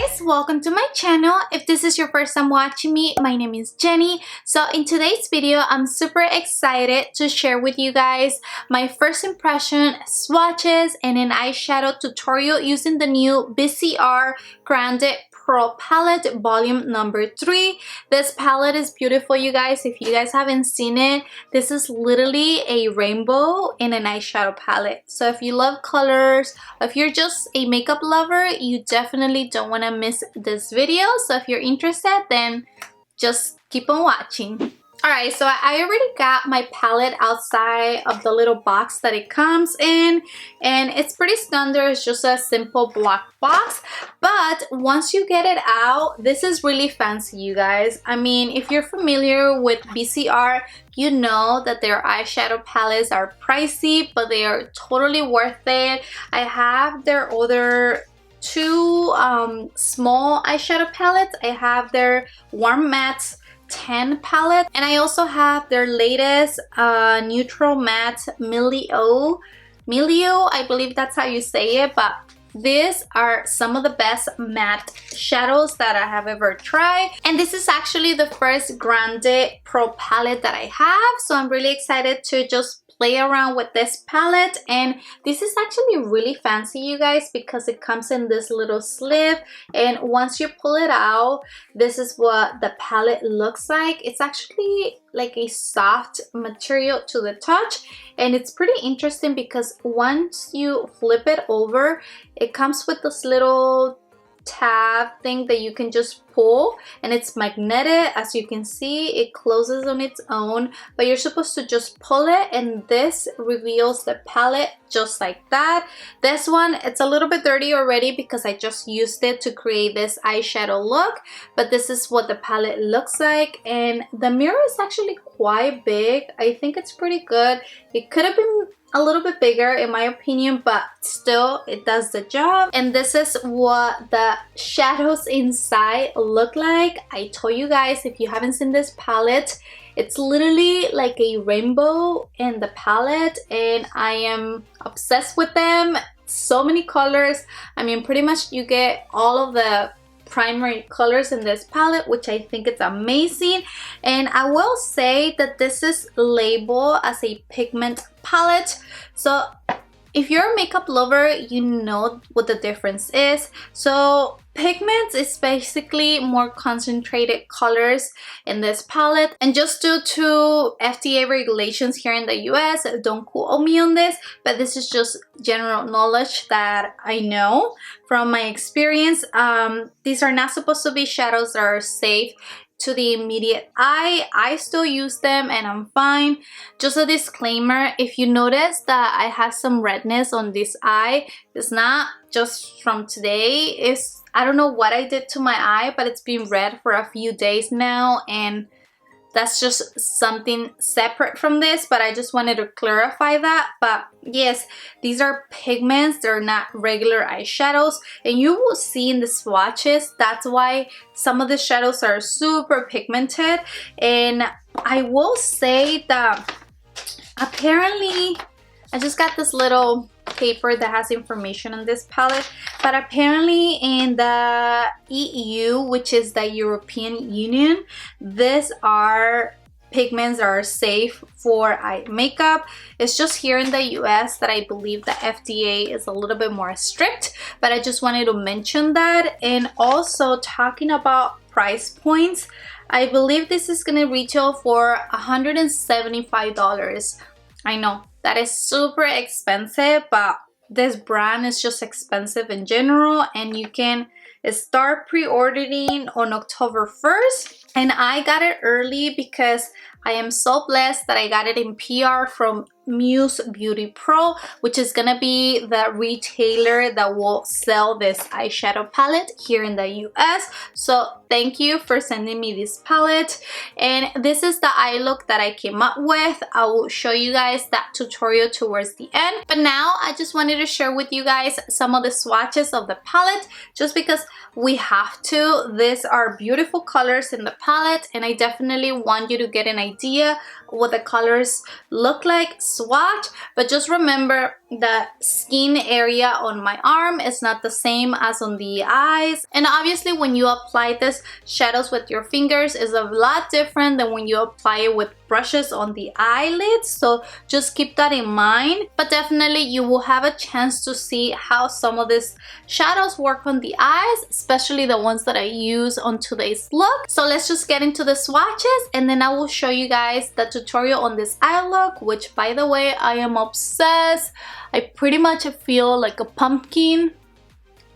guys, welcome to my channel. If this is your first time watching me, my name is Jenny. So in today's video, I'm super excited to share with you guys my first impression swatches and an eyeshadow tutorial using the new Viseart Grande Pro Palette Volume number 3. This palette is beautiful, you guys. If you guys haven't seen it, this is literally a rainbow in an eyeshadow palette. So if you love colors, if you're just a makeup lover, you definitely don't want to miss this video. So if you're interested, then just keep on watching. Alright, so I already got my palette outside of the little box that it comes in, and it's pretty standard. It's just a simple black box, but once you get it out, this is really fancy, you guys. I mean, if you're familiar with Viseart, you know that their eyeshadow palettes are pricey, but they are totally worth it. I have their other two small eyeshadow palettes. I have their Warm Matte 10 palette, and I also have their latest neutral matte Milio, I believe that's how you say it, but these are some of the best matte shadows that I have ever tried, and this is actually the first Grande Pro palette that I have, so I'm really excited to just play around with this palette. And this is actually really fancy, you guys, because it comes in this little sleeve, and once you pull it out, this is what the palette looks like. It's actually like a soft material to the touch, and it's pretty interesting because once you flip it over, it comes with this little tab thing that you can just pull, and it's magnetic. As you can see, it closes on its own, but you're supposed to just pull it, and this reveals the palette just like that. This one, it's a little bit dirty already because I just used it to create this eyeshadow look, but this is what the palette looks like, and the mirror is actually quite big. I think it's pretty good. It could have been a little bit bigger in my opinion, but still it does the job. And this is what the shadows inside look like. I told you guys, if you haven't seen this palette, it's literally like a rainbow in the palette, and I am obsessed with them. So many colors. I mean, pretty much you get all of the primary colors in this palette, which I think it's amazing. And I will say that this is labeled as a pigment palette, so if you're a makeup lover, you know what the difference is. So pigments is basically more concentrated colors in this palette, and just due to FDA regulations here in the US, don't quote me on this, but this is just general knowledge that I know from my experience. These are not supposed to be shadows that are safe to the immediate eye. I still use them and I'm fine. Just a disclaimer, if you notice that I have some redness on this eye, it's not just from today. It's, I don't know what I did to my eye, but it's been red for a few days now, and that's just something separate from this, but I just wanted to clarify that. But yes, these are pigments, they're not regular eyeshadows, and you will see in the swatches, that's why some of the shadows are super pigmented. And I will say that apparently, I just got this little paper that has information on this palette, but apparently in the EU, which is the European Union, these are pigments that are safe for eye makeup. It's just here in the US that I believe the FDA is a little bit more strict, but I just wanted to mention that. And also talking about price points, I believe this is gonna retail for $175. I know that is super expensive, but this brand is just expensive in general, and you can start pre-ordering on October 1st. And I got it early because I am so blessed that I got it in PR from Muse Beauty Pro, which is gonna be the retailer that will sell this eyeshadow palette here in the US. So thank you for sending me this palette, and this is the eye look that I came up with. I will show you guys that tutorial towards the end, but now I just wanted to share with you guys some of the swatches of the palette, just because we have to. These are beautiful colors in the palette, and I definitely want you to get an idea what the colors look like. Swatch, but just remember, the skin area on my arm is not the same as on the eyes. And obviously when you apply this shadows with your fingers is a lot different than when you apply it with brushes on the eyelids, so just keep that in mind. But definitely you will have a chance to see how some of these shadows work on the eyes, especially the ones that I use on today's look. So let's just get into the swatches, and then I will show you guys the tutorial on this eye look, which by the way I am obsessed. I pretty much feel like a pumpkin,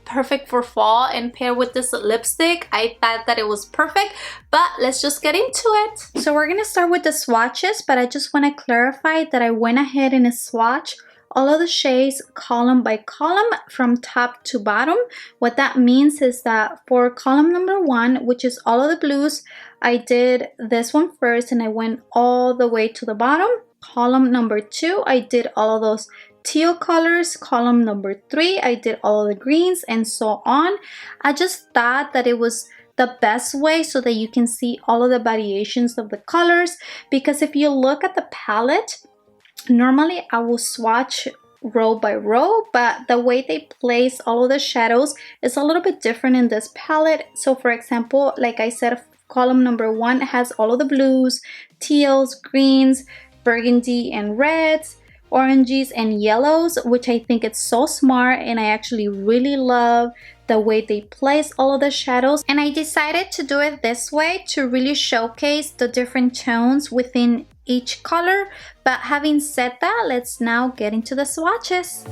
perfect for fall, and paired with this lipstick I thought that it was perfect. But let's just get into it. So we're gonna start with the swatches, but I just want to clarify that I went ahead and swatched all of the shades column by column from top to bottom. What that means is that for column number 1, which is all of the blues, I did this one first and I went all the way to the bottom. Column number 2, I did all of those teal colors. Column number 3, I did all of the greens, and so on. I just thought that it was the best way so that you can see all of the variations of the colors, because if you look at the palette, normally I will swatch row by row, but the way they place all of the shadows is a little bit different in this palette. So for example, like I said, column number 1 has all of the blues, teals, greens, burgundy and reds, oranges and yellows, which I think it's so smart, and I actually really love the way they place all of the shadows. And I decided to do it this way to really showcase the different tones within each color. But having said that, let's now get into the swatches.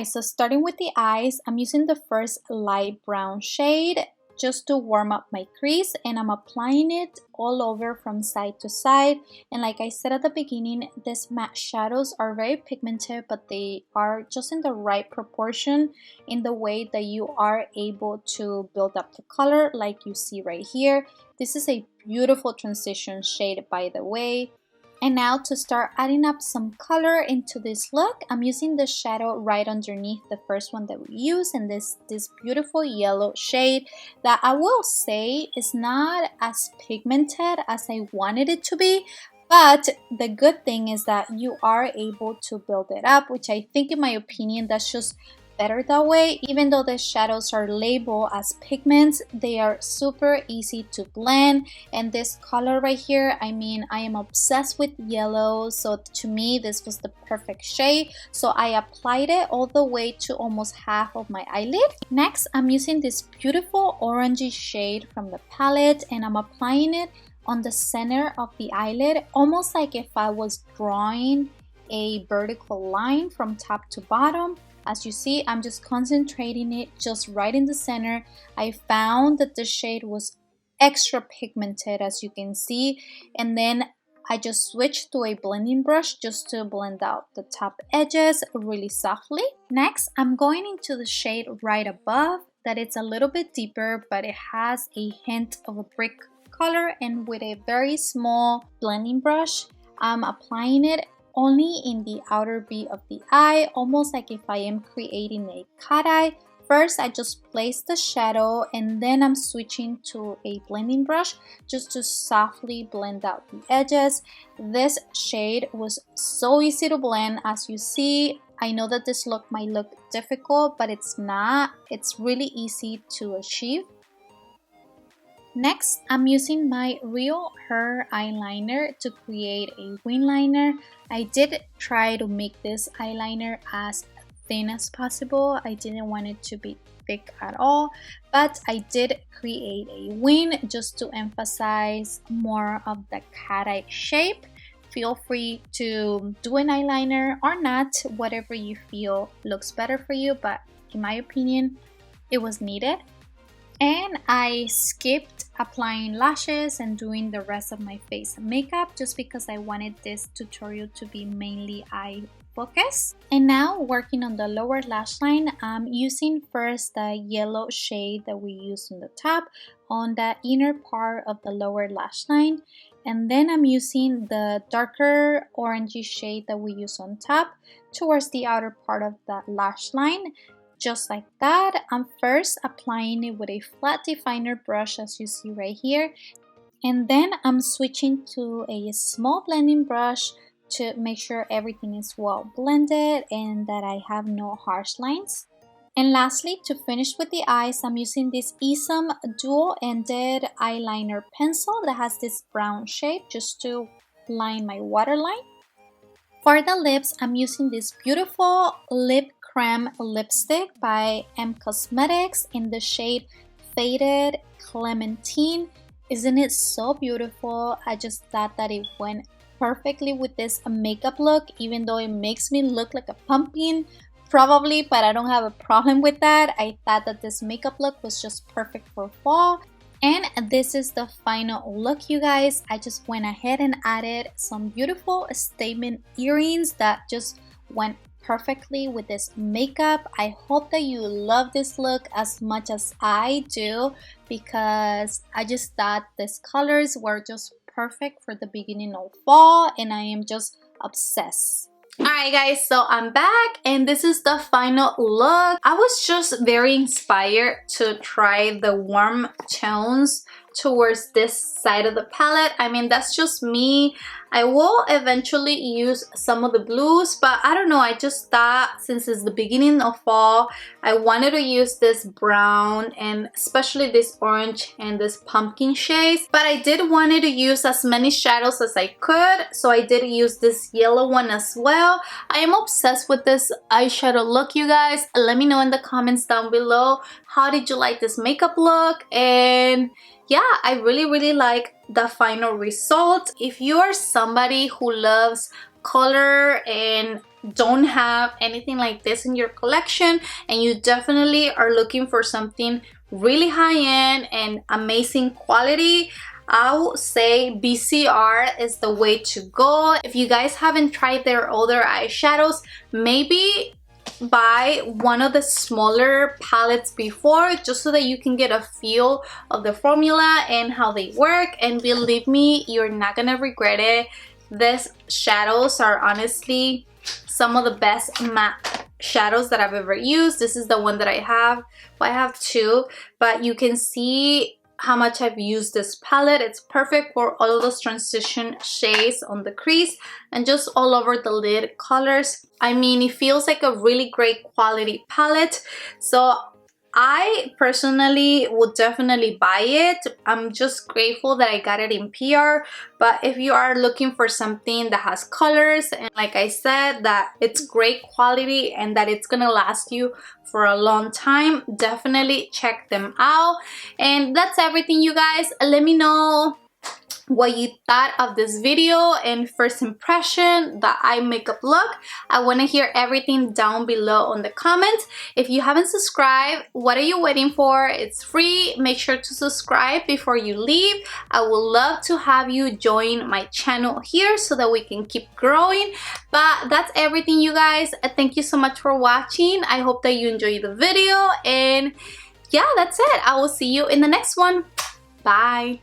So starting with the eyes, I'm using the first light brown shade just to warm up my crease, and I'm applying it all over from side to side. And like I said at the beginning, these matte shadows are very pigmented, but they are just in the right proportion in the way that you are able to build up the color like you see right here. This is a beautiful transition shade, by the way. And now to start adding up some color into this look, I'm using the shadow right underneath the first one that we use, and this beautiful yellow shade that I will say is not as pigmented as I wanted it to be. But the good thing is that you are able to build it up, which I think, in my opinion, that's just better that way. Even though the shadows are labeled as pigments, they are super easy to blend. And this color right here, I mean, I am obsessed with yellow, so to me this was the perfect shade. So I applied it all the way to almost half of my eyelid. Next, I'm using this beautiful orangey shade from the palette, and I'm applying it on the center of the eyelid, almost like if I was drawing a vertical line from top to bottom. As you see, I'm just concentrating it just right in the center. I found that the shade was extra pigmented, as you can see, and then I just switched to a blending brush just to blend out the top edges really softly. Next, I'm going into the shade right above that it's a little bit deeper, but it has a hint of a brick color, and with a very small blending brush, I'm applying it only in the outer V of the eye, almost like if I am creating a cat eye. First, I just place the shadow, and then I'm switching to a blending brush just to softly blend out the edges. This shade was so easy to blend. As you see, I know that this look might look difficult, but it's not. It's really easy to achieve. Next, I'm using my Real Her eyeliner to create a wing liner. I did try to make this eyeliner as thin as possible. I didn't want it to be thick at all, but I did create a wing just to emphasize more of the cat eye shape. Feel free to do an eyeliner or not, whatever you feel looks better for you, but in my opinion, it was needed. And I skipped applying lashes and doing the rest of my face makeup just because I wanted this tutorial to be mainly eye focus. And now working on the lower lash line, I'm using first the yellow shade that we used on the top on the inner part of the lower lash line. And then I'm using the darker orangey shade that we use on top towards the outer part of the lash line. Just like that. I'm first applying it with a flat definer brush, as you see right here. And then I'm switching to a small blending brush to make sure everything is well blended and that I have no harsh lines. And lastly, to finish with the eyes, I'm using this Isom dual-ended eyeliner pencil that has this brown shape just to line my waterline. For the lips, I'm using this beautiful lip creme lipstick by M Cosmetics in the shade Faded Clementine. Isn't it so beautiful? I just thought that it went perfectly with this makeup look, even though it makes me look like a pumpkin probably, but I don't have a problem with that. I thought that this makeup look was just perfect for fall. And this is the final look, you guys. I just went ahead and added some beautiful statement earrings that just went perfectly with this makeup. I hope that you love this look as much as I do, because I just thought these colors were just perfect for the beginning of fall, and I am just obsessed. Alright guys, so I'm back and this is the final look. I was just very inspired to try the warm tones towards this side of the palette. I mean, that's just me. I will eventually use some of the blues, but I don't know, I just thought since it's the beginning of fall, I wanted to use this brown and especially this orange and this pumpkin shades, but I did wanted to use as many shadows as I could, so I did use this yellow one as well. I am obsessed with this eyeshadow look, you guys. Let me know in the comments down below, how did you like this makeup look? And yeah, I really like the final result. If you are somebody who loves color and don't have anything like this in your collection, and you definitely are looking for something really high-end and amazing quality, I would say Viseart is the way to go. If you guys haven't tried their other eyeshadows, maybe buy one of the smaller palettes before, just so that you can get a feel of the formula and how they work, and believe me, you're not gonna regret it. These shadows are honestly some of the best matte shadows that I've ever used. This is the one that I have. Well, I have two, but you can see how much I've used this palette. It's perfect for all of those transition shades on the crease and just all over the lid colors. I mean, it feels like a really great quality palette. So I personally would definitely buy it. I'm just grateful that I got it in PR. But if you are looking for something that has colors, and like I said, that it's great quality and that it's gonna last you for a long time, definitely check them out. And that's everything, you guys. Let me know what you thought of this video and first impression, the eye makeup look. I want to hear everything down below on the comments. If you haven't subscribed, what are you waiting for? It's free. Make sure to subscribe before you leave. I would love to have you join my channel here so that we can keep growing. But that's everything, you guys. Thank you so much for watching. I hope that you enjoyed the video, and yeah, that's it. I will see you in the next one. Bye.